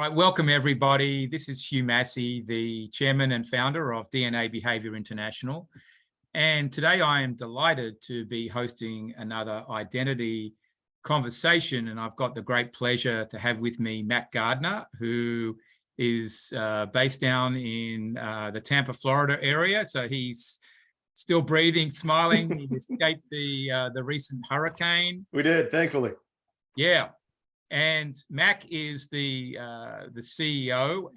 Right, welcome everybody. This is Hugh Massie, the chairman and founder of DNA Behavior International. And today I am delighted to be hosting another identity conversation. And I've got the great pleasure to have with me Mac Gardner, who is based down in the Tampa, Florida area. So he's still breathing, smiling. He escaped the recent hurricane. We did, thankfully. Yeah. And Mac is the CEO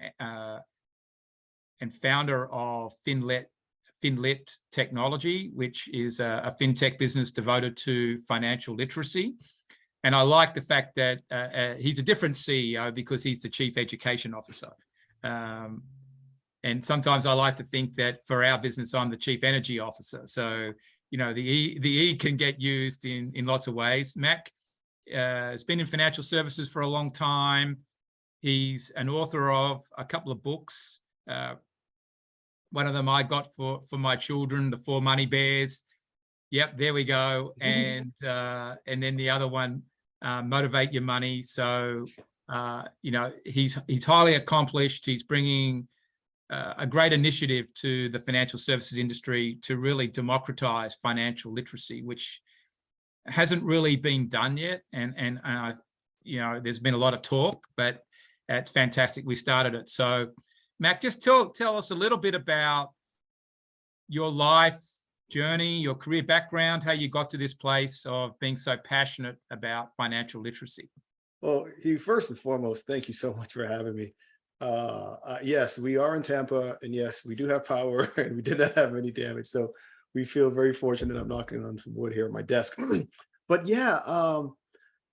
and founder of FinLit Technology, which is a fintech business devoted to financial literacy. And I like the fact that he's a different CEO because he's the chief education officer. And sometimes I like to think that for our business, I'm the chief energy officer. So, you know, the E can get used in lots of ways. Mac has been in financial services for a long time. He's an author of a couple of books. One of them I got for my children, The 4 Money Bears. Yep, there we go. And then the other one, Motivate Your Money. So you know, he's highly accomplished. He's bringing a great initiative to the financial services industry to really democratize financial literacy, which hasn't really been done yet, and you know, there's been a lot of talk, but it's fantastic we started it. So Mac, just tell us a little bit about your life journey, your career background, how you got to this place of being so passionate about financial literacy. Well, Hugh, first and foremost, thank you so much for having me. Yes, we are in Tampa, and yes, we do have power, and we did not have any damage. So we feel very fortunate. I'm knocking on some wood here at my desk. But yeah,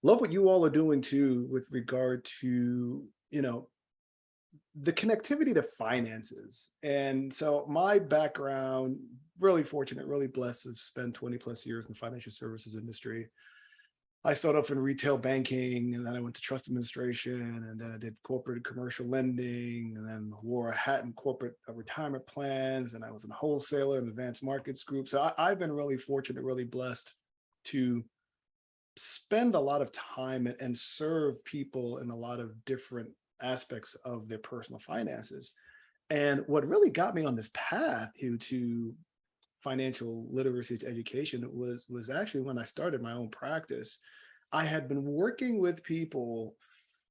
love what you all are doing too with regard to, you know, the connectivity to finances. And so my background, really fortunate, really blessed to spend 20 plus years in the financial services industry. I started off in retail banking, and then I went to trust administration, and then I did corporate commercial lending, and then wore a hat in corporate retirement plans, and I was a wholesaler in advanced markets group. So I've been really fortunate, really blessed to spend a lot of time and serve people in a lot of different aspects of their personal finances. And what really got me on this path to financial literacy education was actually when I started my own practice. I had been working with people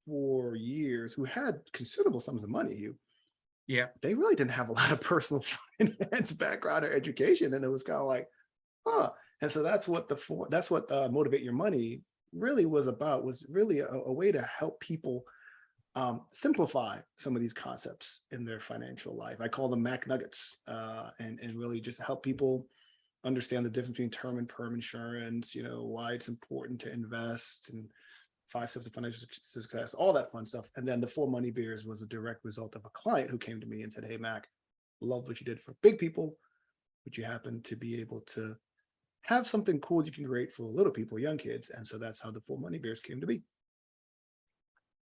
for years who had considerable sums of money. Yeah, they really didn't have a lot of personal finance background or education, and it was kind of like, huh. And so that's what Motivate Your Money really was about. Was really a way to help people simplify some of these concepts in their financial life. I call them Mac Nuggets, and really just help people understand the difference between term and perm insurance, you know, why it's important to invest, and 5 steps to financial success, all that fun stuff. And then the 4 Money Bears was a direct result of a client who came to me and said, hey, Mac, love what you did for big people, but you happen to be able to have something cool you can create for little people, young kids. And so that's how the 4 Money Bears came to be.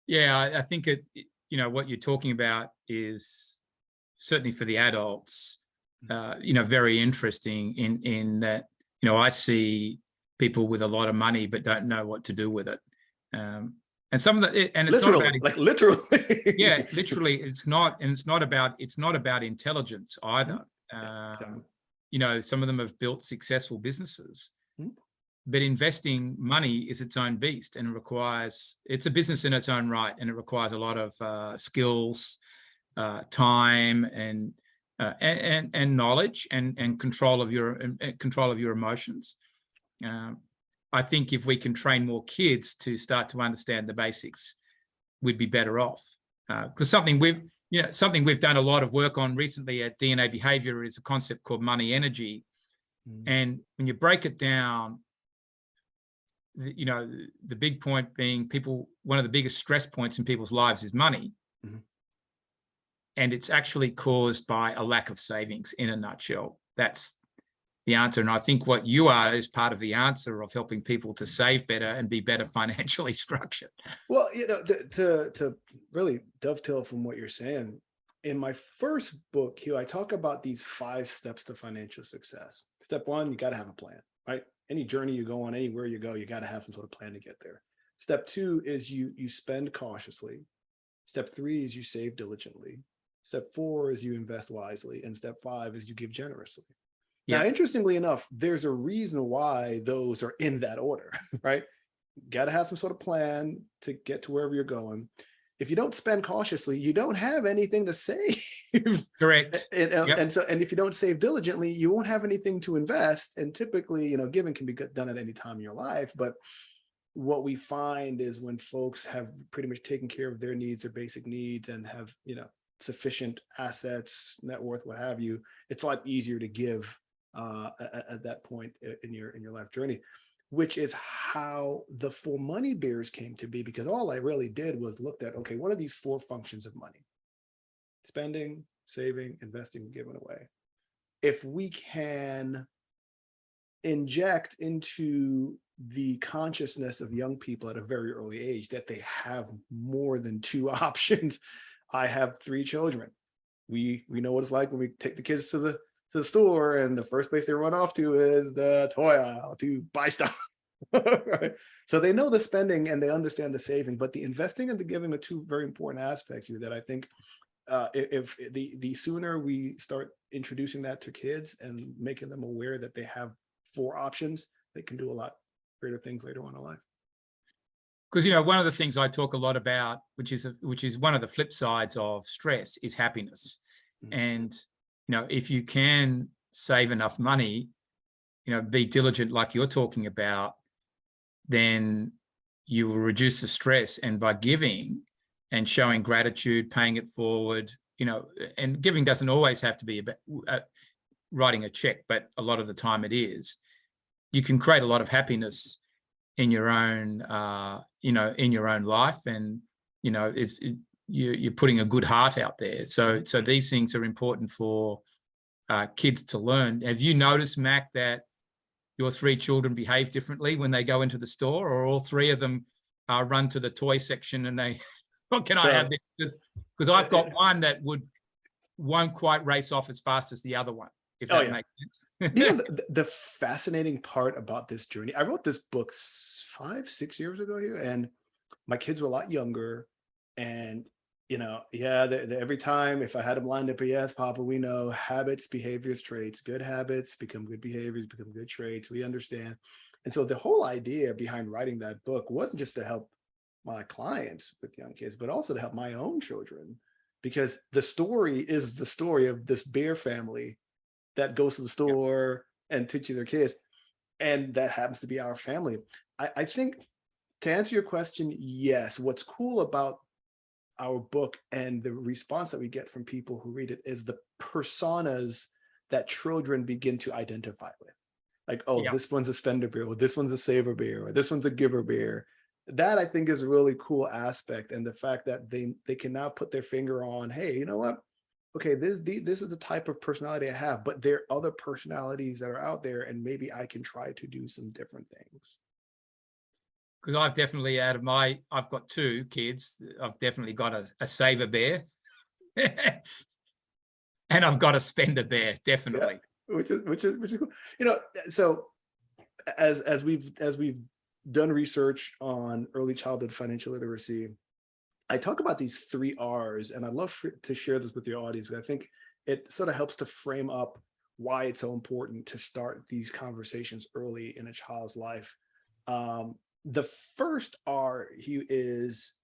Yeah, I think you know, what you're talking about is certainly for the adults, you know, very interesting in that, you know, I see people with a lot of money but don't know what to do with it. And some of the, and it's literally, not about, like literally. Yeah, literally, it's not about intelligence either. Exactly. You know, some of them have built successful businesses. Mm-hmm. But investing money is its own beast, and it's a business in its own right, and it requires a lot of skills, time, and knowledge, and control of your emotions. I think if we can train more kids to start to understand the basics, we'd be better off. Because something we've done a lot of work on recently at DNA Behavior is a concept called money energy, and when you break it down, you know, the big point being one of the biggest stress points in people's lives is money. Mm-hmm. And it's actually caused by a lack of savings, in a nutshell. That's the answer. And I think what you are is part of the answer of helping people to save better and be better financially structured. Well, you know, to really dovetail from what you're saying, in my first book, Hugh, I talk about these 5 steps to financial success. Step 1, you got to have a plan, right? Any journey you go on, anywhere you go, you got to have some sort of plan to get there. Step 2 is you spend cautiously. Step 3 is you save diligently. Step 4 is you invest wisely. And step 5 is you give generously. Now, interestingly enough, there's a reason why those are in that order, right? Got to have some sort of plan to get to wherever you're going. If you don't spend cautiously, you don't have anything to save. Correct. And if you don't save diligently, you won't have anything to invest. And typically, giving can be done at any time in your life. But what we find is when folks have pretty much taken care of their needs, their basic needs, and have, sufficient assets, net worth, what have you, it's a lot easier to give at that point in your life journey, which is how the 4 money bears came to be. Because all I really did was looked at, okay, what are these 4 functions of money? Spending, saving, investing, and giving away. If we can inject into the consciousness of young people at a very early age that they have more than 2 options. I have 3 children. We know what it's like when we take the kids to the store, and the first place they run off to is the toy aisle to buy stuff. Right? So they know the spending and they understand the saving, but the investing and the giving are 2 very important aspects here that I think if the sooner we start introducing that to kids and making them aware that they have 4 options, they can do a lot greater things later on in life. Because one of the things I talk a lot about, which is one of the flip sides of stress, is happiness. Mm-hmm. And if you can save enough money, be diligent like you're talking about, then you will reduce the stress. And by giving and showing gratitude, paying it forward, and giving doesn't always have to be about writing a check, but a lot of the time it is. You can create a lot of happiness in your own, in your own life, and you're putting a good heart out there. So these things are important for kids to learn. Have you noticed, Mac, that your 3 children behave differently when they go into the store, or all 3 of them run to the toy section and they, what can I have this? Because I've got one that won't quite race off as fast as the other one, if that makes sense. The fascinating part about this journey, I wrote this book 5-6 years ago here, and my kids were a lot younger. And, every time if I had them lined up, yes, Papa, we know habits, behaviors, traits, good habits become good behaviors, become good traits. We understand. And so the whole idea behind writing that book wasn't just to help my clients with young kids, but also to help my own children, because the story is the story of this bear family that goes to the store and teaches their kids. And that happens to be our family. I think, to answer your question, yes, what's cool about our book and the response that we get from people who read it is the personas that children begin to identify with. Like, this one's a spender bear, or this one's a saver bear, or this one's a giver bear. That, I think, is a really cool aspect. And the fact that they can now put their finger on, hey, you know what? Okay, this is the type of personality I have, but there are other personalities that are out there, and maybe I can try to do some different things. Because I've definitely, I've got 2 kids, I've definitely got a saver bear and I've got a spender bear, definitely. Yeah, which is cool. So as we've done research on early childhood financial literacy, I talk about these 3 R's, and I'd love to share this with your audience, because I think it sort of helps to frame up why it's so important to start these conversations early in a child's life. The first R, Hugh, is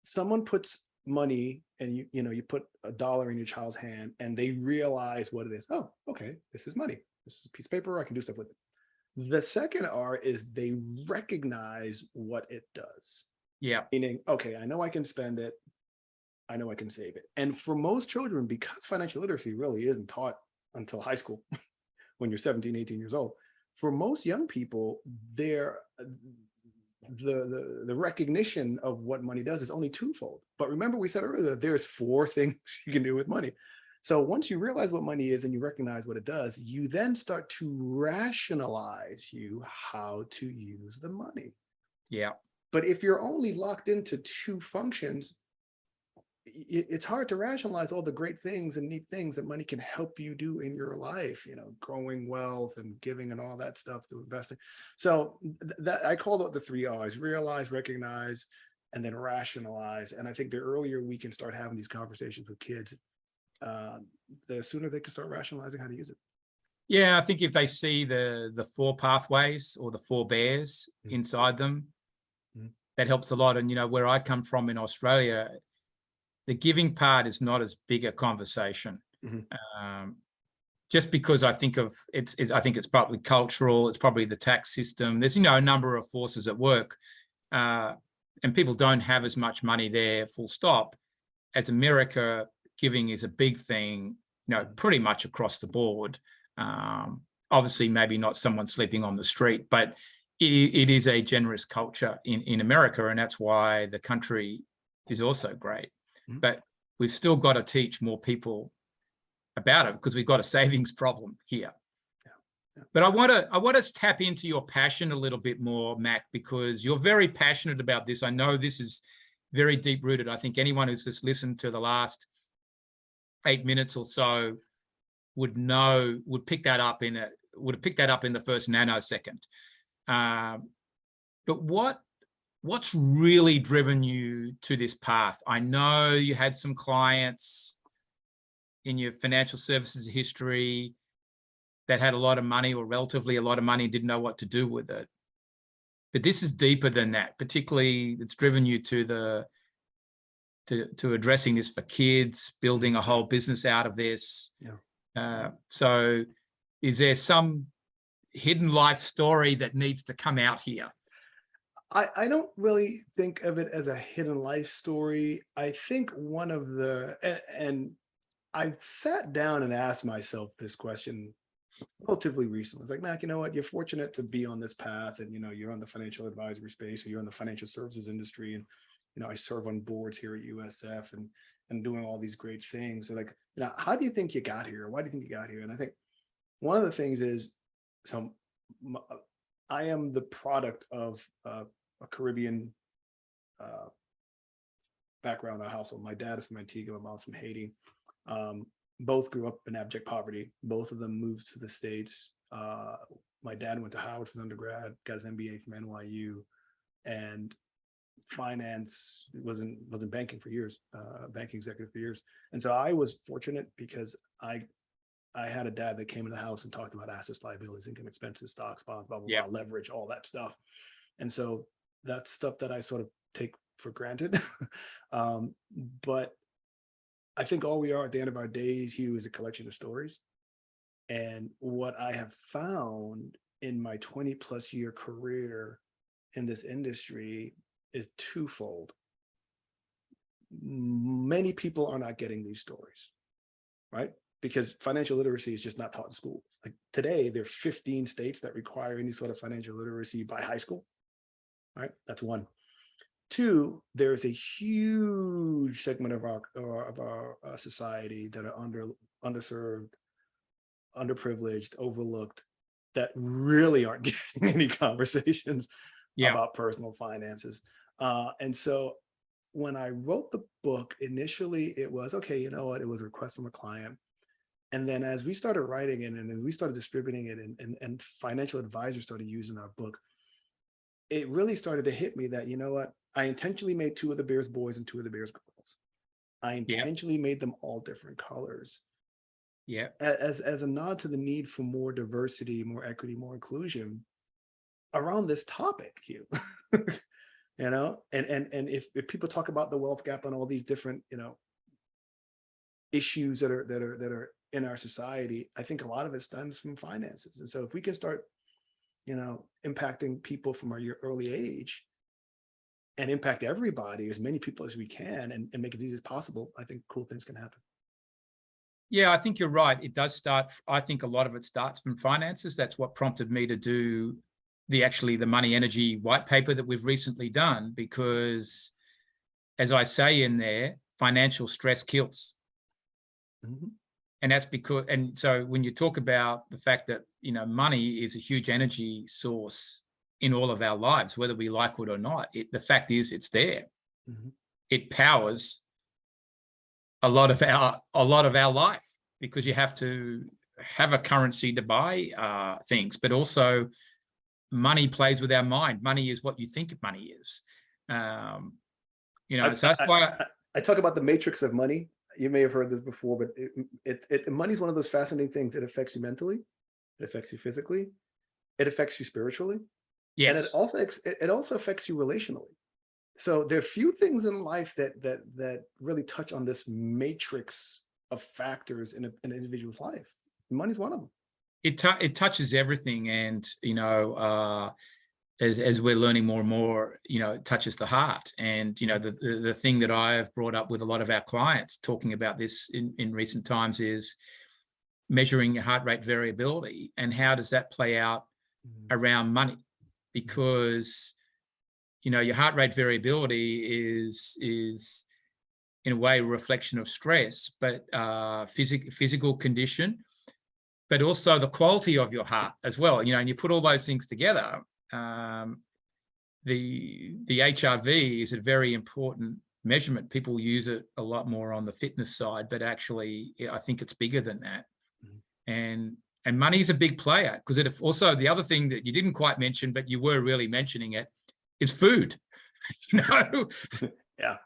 someone puts money, and you put $1 in your child's hand, and they realize what it is. Oh, okay, this is money. This is a piece of paper. I can do stuff with it. The second R is they recognize what it does. Yeah. Meaning, okay, I know I can spend it. I know I can save it. And for most children, because financial literacy really isn't taught until high school, when you're 17, 18 years old, for most young people, the recognition of what money does is only twofold. But remember, we said earlier, there's 4 things you can do with money. So once you realize what money is and you recognize what it does, you then start to rationalize how to use the money. Yeah. But if you're only locked into 2 functions, it's hard to rationalize all the great things and neat things that money can help you do in your life, growing wealth and giving and all that stuff, through investing. So that I call it the 3 R's: realize, recognize, and then rationalize. And I think the earlier we can start having these conversations with kids, the sooner they can start rationalizing how to use it. Yeah, I think if they see the 4 pathways or the 4 bears inside them, that helps a lot. And, you know, where I come from in Australia, the giving part is not as big a conversation. Just because I think of I think it's probably cultural, it's probably the tax system. There's, you know, a number of forces at work, and people don't have as much money there, full stop. As America, giving is a big thing, you know, pretty much across the board. Obviously, maybe not someone sleeping on the street, but it is a generous culture in America, and that's why the country is also great. But we've still got to teach more people about it because we've got a savings problem here. But I want to tap into your passion a little bit more, Mac, because you're very passionate about this. I know this is very deep rooted. I think anyone who's just listened to the last 8 minutes or so would pick that up in the first nanosecond. But what's really driven you to this path? I know you had some clients in your financial services history that had a lot of money or relatively a lot of money and didn't know what to do with it. But this is deeper than that, particularly it's driven you to addressing this for kids, building a whole business out of this. So is there some hidden life story that needs to come out here? I don't really think of it as a hidden life story. I think one of and I sat down and asked myself this question relatively recently. It's like, Mac, you know what? You're fortunate to be on this path, and, you know, you're on the financial advisory space, or you're in the financial services industry. And, you know, I serve on boards here at USF and doing all these great things. So, like, you know, how do you think you got here? Why do you think you got here? And I think one of the things is, so I am the product of a Caribbean background in our household. My dad is from Antigua, my mom's from Haiti. Both grew up in abject poverty. Both of them moved to the States. My dad went to Howard for his undergrad, got his MBA from NYU, and finance was in banking for years, banking executive for years. And so I was fortunate because I had a dad that came in the house and talked about assets, liabilities, income, expenses, stocks, bonds, blah, blah, blah, leverage, all that stuff. And so that's stuff that I sort of take for granted. But I think all we are at the end of our days, Hugh, is a collection of stories. And what I have found in my 20+ year career in this industry is twofold. Many people are not getting these stories, right? Because financial literacy is just not taught in school. Like today, there are 15 states that require any sort of financial literacy by high school, right? That's one. Two, there's a huge segment of our society that are underserved, underprivileged, overlooked, that really aren't getting any conversations about personal finances. And so when I wrote the book, initially it was, okay, you know what, it was a request from a client. And then as we started writing it and we started distributing it and financial advisors started using our book, it really started to hit me that, you know what, I intentionally made 2 of the Bears boys and 2 of the Bears girls. I intentionally made them all different colors. As a nod to the need for more diversity, more equity, more inclusion around this topic, Hugh. You know, and if people talk about the wealth gap and all these different, you know, issues that are in our society, I think a lot of it stems from finances. And so if we can start, you know, impacting people from our early age and impact everybody, as many people as we can, and make it as easy as possible, I think cool things can happen. Yeah, I think you're right. It does start, I think a lot of it starts from finances. That's what prompted me to do the money energy white paper that we've recently done, because as I say in there, financial stress kills. And that's because, and so when you talk about the fact that, you know, money is a huge energy source in all of our lives, whether we like it or not, the fact is it's there. It powers a lot of our life, because you have to have a currency to buy things, but also money plays with our mind. Money is what you think money is. So that's why. I talk about the matrix of money. You may have heard this before, but money is one of those fascinating things. It affects you mentally, it affects you physically, it affects you spiritually, and Yes, it also affects you relationally. So there are few things in life that really touch on this matrix of factors in an individual's life. Money's one of them. it touches everything, and as we're learning more and more, it touches the heart. And the thing that I have brought up with a lot of our clients talking about this in recent times is measuring your heart rate variability, and how does that play out around money? Because your heart rate variability is in a way a reflection of stress, but physical condition, but also the quality of your heart as well. And you put all those things together. The HRV is a very important measurement. People use it a lot more on the fitness side, but actually I think it's bigger than that. And money is a big player, because it also, the other thing that you didn't quite mention, but you were really mentioning it, is food. Yeah,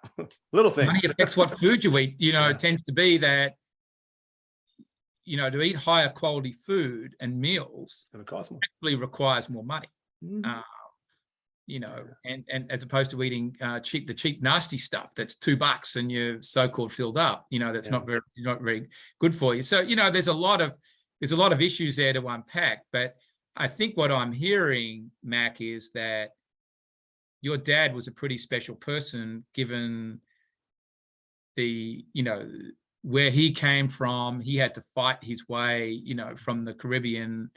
little things. Money affects what food you eat. Yeah. It tends to be that to eat higher quality food and meals, It's going to cost more. actually requires more money. Mhm. And as opposed to eating the cheap nasty stuff that's $2 and you're so-called filled up, that's not very good for you. So there's a lot of issues there to unpack. But I think what I'm hearing, Mac, is that your dad was a pretty special person, given where he came from. He had to fight his way, from the Caribbean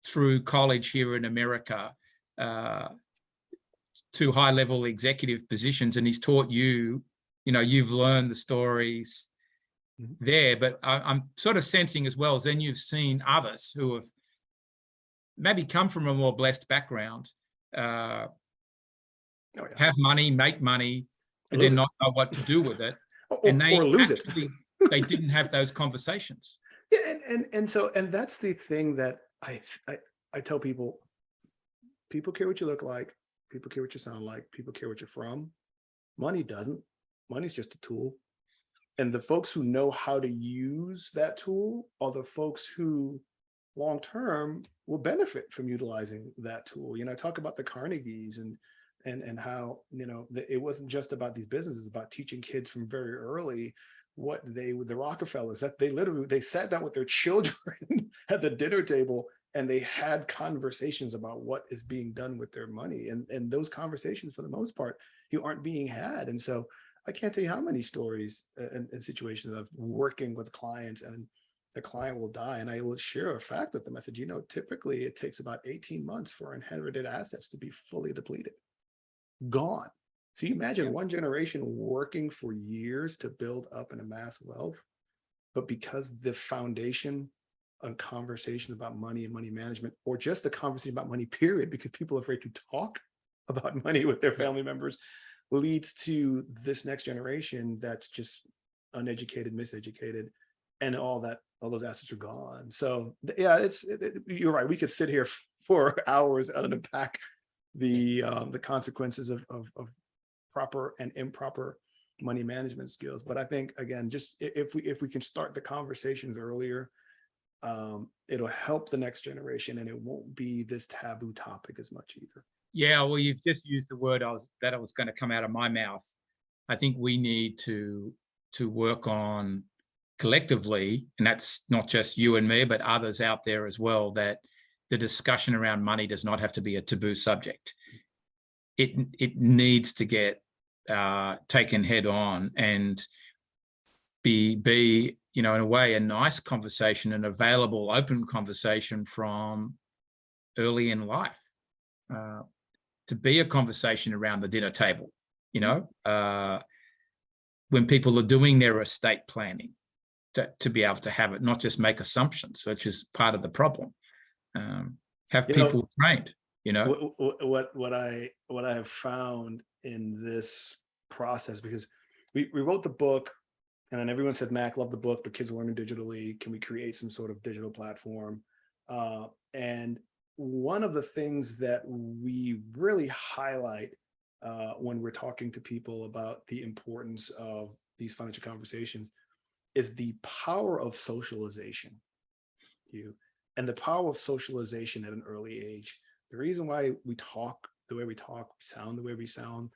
through college here in America, to high-level executive positions, and he's taught you, you've learned the stories there. But I'm sort of sensing as well, as then you've seen others who have maybe come from a more blessed background, have money, make money, and then not know what to do with it, or lose it. They didn't have those conversations. Yeah, and that's the thing that I tell people. People care what you look like. People care what you sound like. People care what you're from. Money doesn't. Money's just a tool. And the folks who know how to use that tool are the folks who long-term will benefit from utilizing that tool. I talk about the Carnegies and how, it wasn't just about these businesses, about teaching kids from very early what the Rockefellers, that they sat down with their children at the dinner table, and they had conversations about what is being done with their money. And those conversations, for the most part, aren't being had. And so I can't tell you how many stories and situations of working with clients, and the client will die, and I will share a fact with them. I said, typically it takes about 18 months for inherited assets to be fully depleted, gone. So you imagine one generation working for years to build up and amass wealth, but because the foundation on conversations about money and money management, or just the conversation about money, period, because people are afraid to talk about money with their family members, leads to this next generation that's just uneducated, miseducated, and all those assets are gone. So yeah, you're right. We could sit here for hours and unpack the consequences of proper and improper money management skills. But I think, again, just if we can start the conversations earlier, it'll help the next generation, and it won't be this taboo topic as much either. Yeah, well, you've just used the word that was going to come out of my mouth. I think we need to work on collectively, and that's not just you and me, but others out there as well, that the discussion around money does not have to be a taboo subject. It needs to get taken head on and be in a way, a nice conversation, an available, open conversation from early in life, to be a conversation around the dinner table, when people are doing their estate planning, to be able to have it, not just make assumptions, which is part of the problem. Have people trained, What I have found in this process, because we wrote the book, and then everyone said, Mac, love the book, but kids are learning digitally. Can we create some sort of digital platform? And one of the things that we really highlight when we're talking to people about the importance of these financial conversations is the power of socialization. And the power of socialization at an early age. The reason why we talk the way we talk, we sound the way we sound,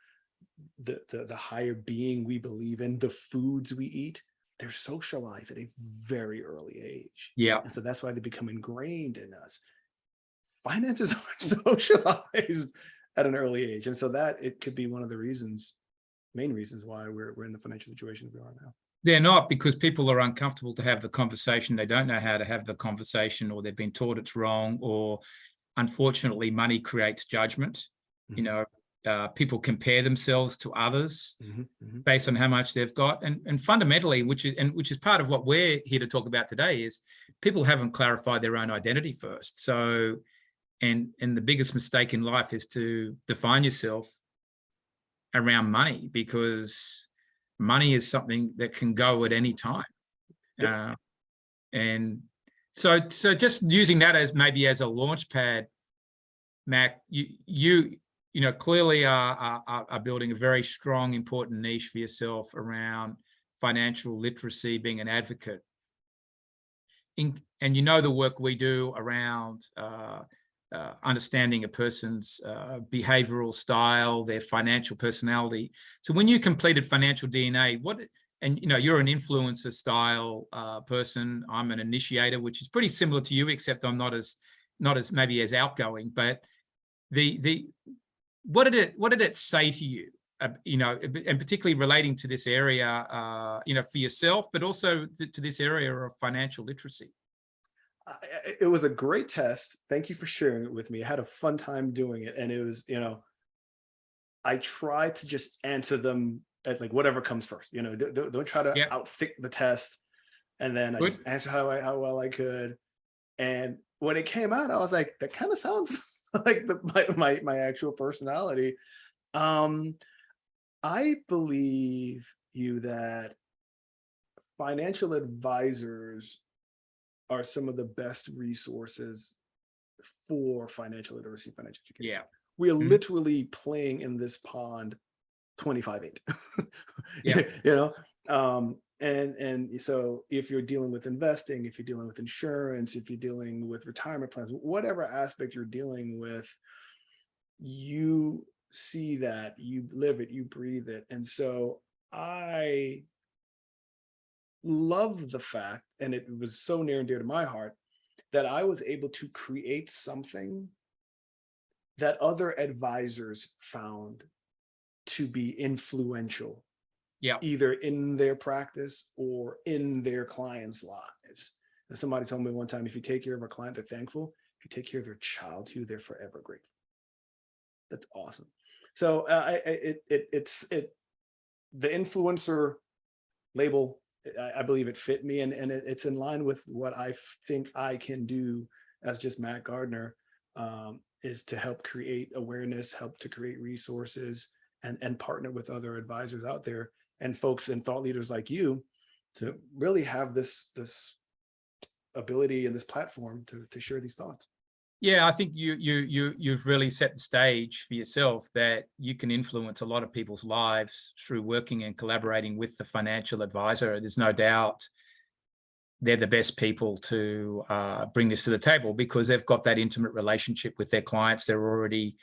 the higher being we believe in, the foods we eat, they're socialized at a very early age. Yeah. And so that's why they become ingrained in us. Finances are socialized at an early age. And so that it could be one of the main reasons why we're in the financial situation we are now. They're not, because people are uncomfortable to have the conversation. They don't know how to have the conversation, or they've been taught it's wrong, or unfortunately, money creates judgment. People compare themselves to others based on how much they've got. And fundamentally, which is part of what we're here to talk about today, is people haven't clarified their own identity first. So, and the biggest mistake in life is to define yourself around money, because money is something that can go at any time. Yep. And so just using that as maybe as a launch pad, Mac, you clearly are building a very strong, important niche for yourself around financial literacy, being an advocate. And the work we do around understanding a person's behavioral style, their financial personality. So when you completed Financial DNA, you're an influencer style person. I'm an initiator, which is pretty similar to you, except I'm not as maybe as outgoing. But what did it say to you? And particularly relating to this area, for yourself, but also to this area of financial literacy. It was a great test. Thank you for sharing it with me. I had a fun time doing it. And it was, I try to just answer them at like whatever comes first, don't try to outthink the test. And then I just answer how well I could. And when it came out, I was like, that kind of sounds like my actual personality. I believe that financial advisors are some of the best resources for financial literacy, financial education. Yeah. We are literally playing in this pond 25/8. Yeah. And so if you're dealing with investing, if you're dealing with insurance, if you're dealing with retirement plans, whatever aspect you're dealing with, you see that, you live it, you breathe it. And so I love the fact, and it was so near and dear to my heart, that I was able to create something that other advisors found to be influential, either in their practice or in their clients' lives. And somebody told me one time, if you take care of a client, they're thankful. If you take care of their child, Hugh, they're forever grateful. That's awesome. So it's the influencer label. I believe it fit me, and it's in line with what I think I can do as just Mac Gardner, is to help create awareness, help to create resources, and partner with other advisors out there and folks and thought leaders like you to really have this ability and this platform to share these thoughts. Yeah, I think you've really set the stage for yourself that you can influence a lot of people's lives through working and collaborating with the financial advisor. There's no doubt they're the best people to bring this to the table, because they've got that intimate relationship with their clients. They're already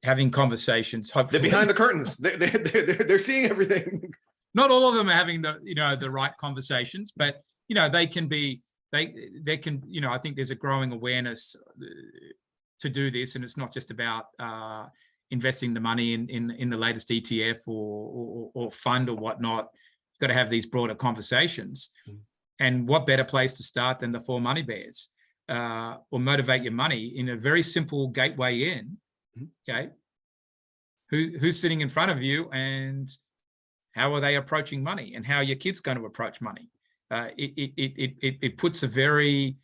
having conversations. Hopefully, they're behind the curtains. They're seeing everything. Not all of them are having the right conversations, but they can be. They can, I think there's a growing awareness to do this, and it's not just about investing the money in the latest ETF or fund or whatnot. You've got to have these broader conversations. And what better place to start than the 4 money bears, or motivate your money in a very simple gateway in. Okay, who's sitting in front of you, and how are they approaching money, and how are your kids going to approach money? It puts a very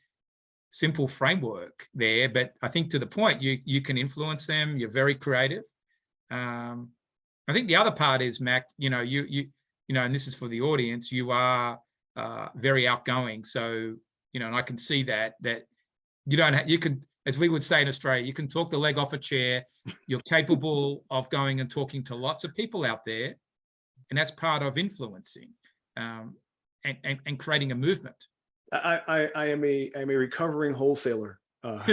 simple framework there, but I think to the point you can influence them. You're very creative. I think the other part is, Mac, you and this is for the audience, you are very outgoing. So, and I can see that you don't you could as we would say in Australia, you can talk the leg off a chair. You're capable of going and talking to lots of people out there, and that's part of influencing and creating a movement. I am a recovering wholesaler. I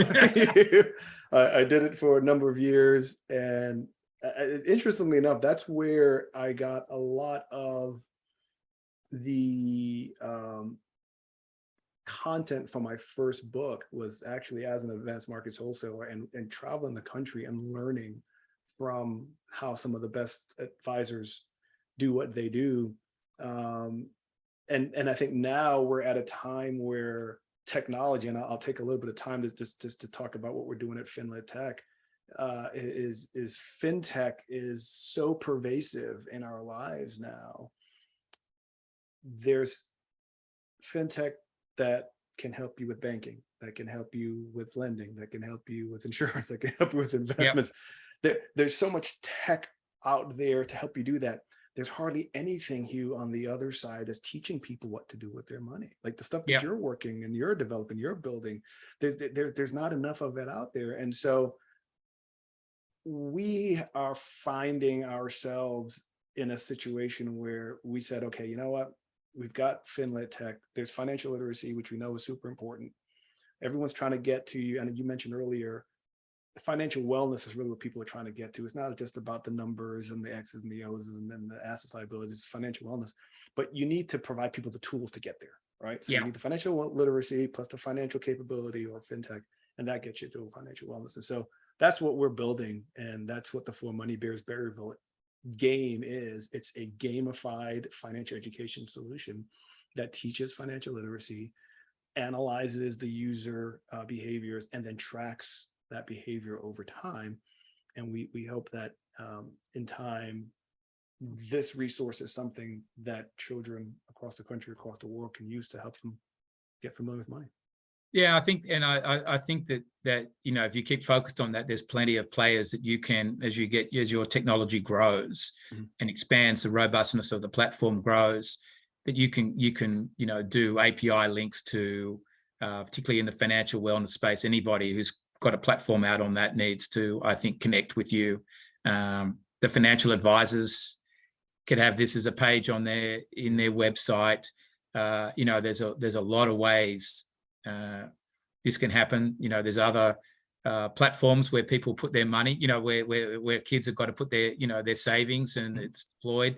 did it for a number of years, and interestingly enough, that's where I got a lot of the content for my first book, was actually as an advanced markets wholesaler and traveling the country and learning from how some of the best advisors do what they do. And I think now we're at a time where technology, and I'll take a little bit of time to just to talk about what we're doing at FinLit Tech, is fintech is so pervasive in our lives now. There's fintech that can help you with banking, that can help you with lending, that can help you with insurance, that can help you with investments. There's so much tech out there to help you do that. There's hardly anything, Hugh, on the other side that's teaching people what to do with their money. Like the stuff that you're working and you're developing, you're building, there's not enough of it out there. And so we are finding ourselves in a situation where we said, okay, you know what? We've got FinLit Tech. There's financial literacy, which we know is super important. Everyone's trying to get to you. And you mentioned earlier, financial wellness is really what people are trying to get to. It's not just about the numbers and the X's and the O's and then the assets, liabilities. It's financial wellness, but you need to provide people the tools to get there, right? So you need the financial literacy plus the financial capability or fintech, and that gets you to financial wellness. And so that's what we're building, and that's what the For Money Bears Variability game is. It's a gamified financial education solution that teaches financial literacy, analyzes the user behaviors, and then tracks that behavior over time. And we hope that in time, this resource is something that children across the country, across the world can use to help them get familiar with money. Yeah, I think, and I think that you know, if you keep focused on that, there's plenty of players that you can, as your technology grows and expands, the robustness of the platform grows, that you can you know, do API links to, particularly in the financial wellness space. Anybody who's got a platform out on that needs to, I think, connect with you. The financial advisors could have this as a page on in their website. You know, there's a lot of ways this can happen. You know, there's other platforms where people put their money, you know, where kids have got to put their, you know, their savings, and it's deployed.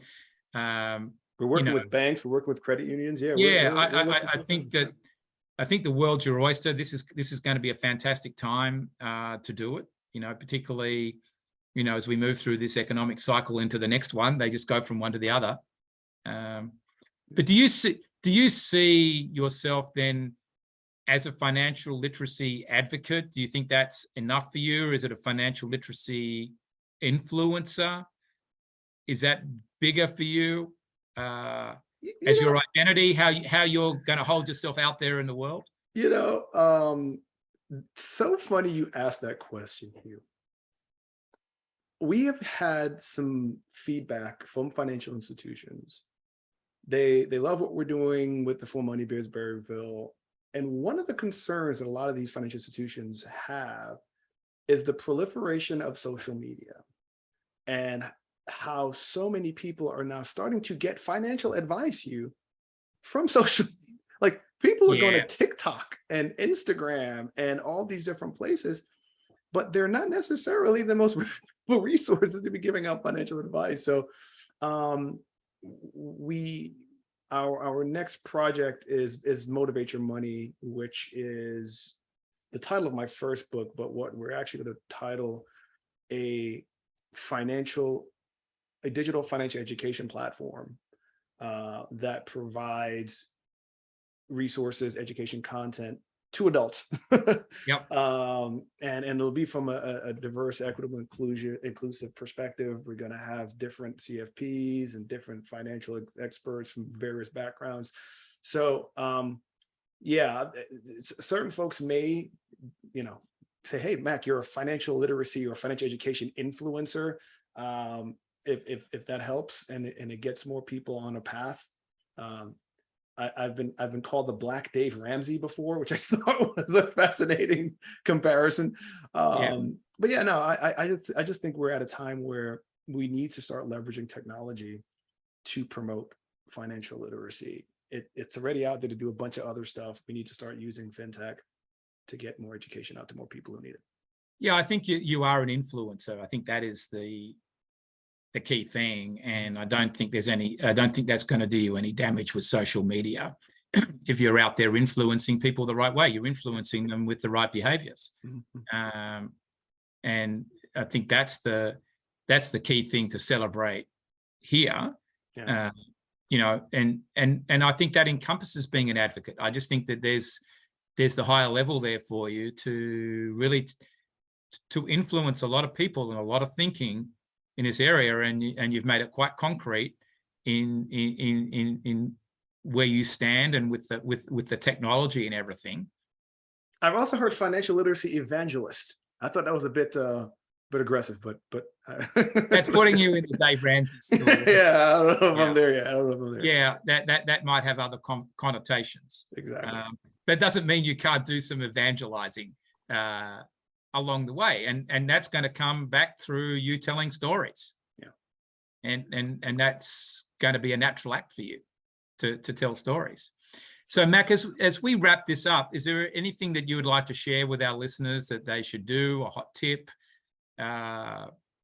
We're working with banks, we're working with credit unions. I think the world's your oyster. This is going to be a fantastic time to do it. You know, particularly, you know, as we move through this economic cycle into the next one, they just go from one to the other. But do you see yourself then as a financial literacy advocate? Do you think that's enough for you? Or is it a financial literacy influencer? Is that bigger for you? As your identity, how you're going to hold yourself out there in the world? You know, so funny you asked that question, Hugh. We have had some feedback from financial institutions. They love what we're doing with the For Money Bears Berryville. And one of the concerns that a lot of these financial institutions have is the proliferation of social media, and how so many people are now starting to get financial advice, Hugh, from social media. Like, people are going to TikTok and Instagram and all these different places, but they're not necessarily the most reputable resources to be giving out financial advice. So our next project is Motivate Your Money, which is the title of my first book, but what we're actually going to title a digital financial education platform that provides resources, education content to adults. And it'll be from a diverse, equitable, inclusive perspective. We're going to have different CFPs and different financial experts from various backgrounds. So certain folks may, you know, say, hey, Mac, you're a financial literacy or financial education influencer. If that helps and it gets more people on a path, I've been called the Black Dave Ramsey before, which I thought was a fascinating comparison. But yeah, no, I just think we're at a time where we need to start leveraging technology to promote financial literacy. It's already out there to do a bunch of other stuff. We need to start using fintech to get more education out to more people who need it. Yeah, I think you are an influencer. I think that is the key thing, and I don't think that's going to do you any damage with social media. If you're out there influencing people the right way, you're influencing them with the right behaviors. And I think that's the key thing to celebrate here. You know, and I think that encompasses being an advocate. I just think that there's the higher level there for you to really to influence a lot of people and a lot of thinking in this area, and you've made it quite concrete in where you stand and with the technology and everything. I've also heard financial literacy evangelist. I thought that was a bit aggressive, but that's putting you in the Dave Ramsey story. Yeah, I don't know if I'm there yet. Yeah, that might have other connotations. Exactly. But it doesn't mean you can't do some evangelizing along the way, and that's going to come back through you telling stories. And that's going to be a natural act for you to tell stories. So Mac, as we wrap this up, is there anything that you would like to share with our listeners that they should do, a hot tip,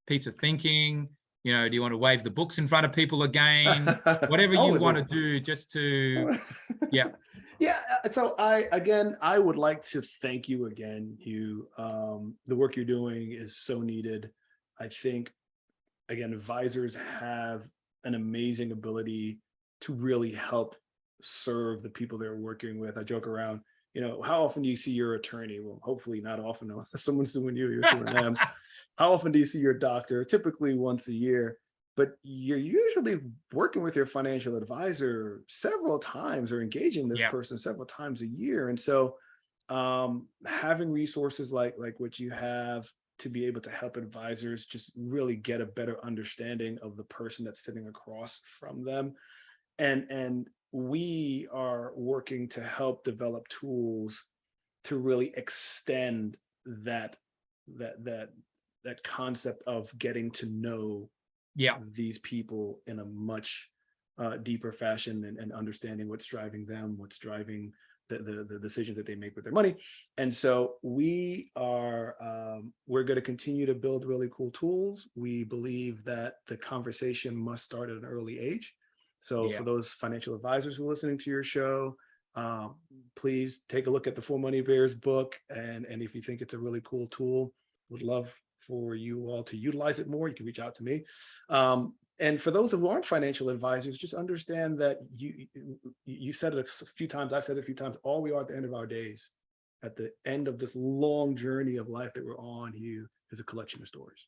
piece of thinking? You know, do you want to wave the books in front of people again? Whatever you want to do, just to, yeah. Yeah. So I would like to thank you again, Hugh. The work you're doing is so needed. I think, again, advisors have an amazing ability to really help serve the people they're working with. I joke around, you know, how often do you see your attorney? Well, hopefully not often. Unless someone's suing you, you're suing them. How often do you see your doctor? Typically once a year, but you're usually working with your financial advisor several times or engaging this person several times a year. And so having resources like what you have to be able to help advisors just really get a better understanding of the person that's sitting across from them. And we are working to help develop tools to really extend that concept of getting to know these people in a much deeper fashion, and understanding what's driving them, what's driving the decisions that they make with their money. And so we're going to continue to build really cool tools. We believe that the conversation must start at an early age. So for those financial advisors who are listening to your show, please take a look at the 4 Money Bears book. And if you think it's a really cool tool, would love for you all to utilize it more. You can reach out to me. And for those who aren't financial advisors, just understand that you said it a few times, I said it a few times, all we are at the end of our days, at the end of this long journey of life that we're on, Hugh, is a collection of stories.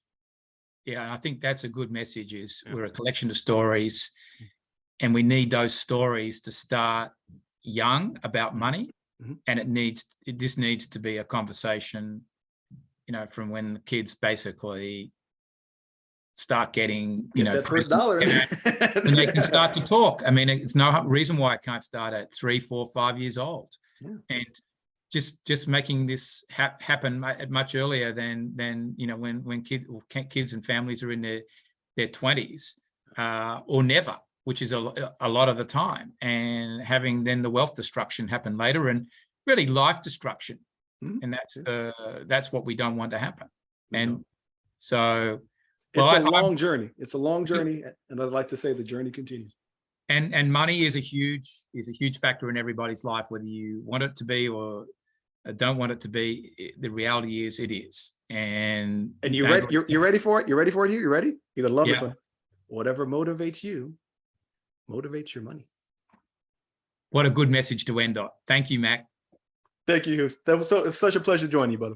Yeah, I think that's a good message, is we're a collection of stories, and we need those stories to start young about money. And this needs to be a conversation, you know, from when the kids basically start getting, you know, that first dollar, and they can start to talk. I mean, it's no reason why it can't start at 3, 4, 5 years old. And just making this happen much earlier than you know, when kids and families are in their 20s, or never, which is a lot of the time, and having then the wealth destruction happen later, and really life destruction. And that's what we don't want to happen. And so it's a long journey. It's a long journey, and I'd like to say the journey continues. And money is a huge factor in everybody's life, whether you want it to be or don't want it to be. The reality is it is. And you're ready for it? You ready for it, Hugh? You ready? You're gonna love this one. Whatever motivates you motivates your money. What a good message to end on. Thank you, Mac. Thank you, Hugh. It's such a pleasure joining you, brother.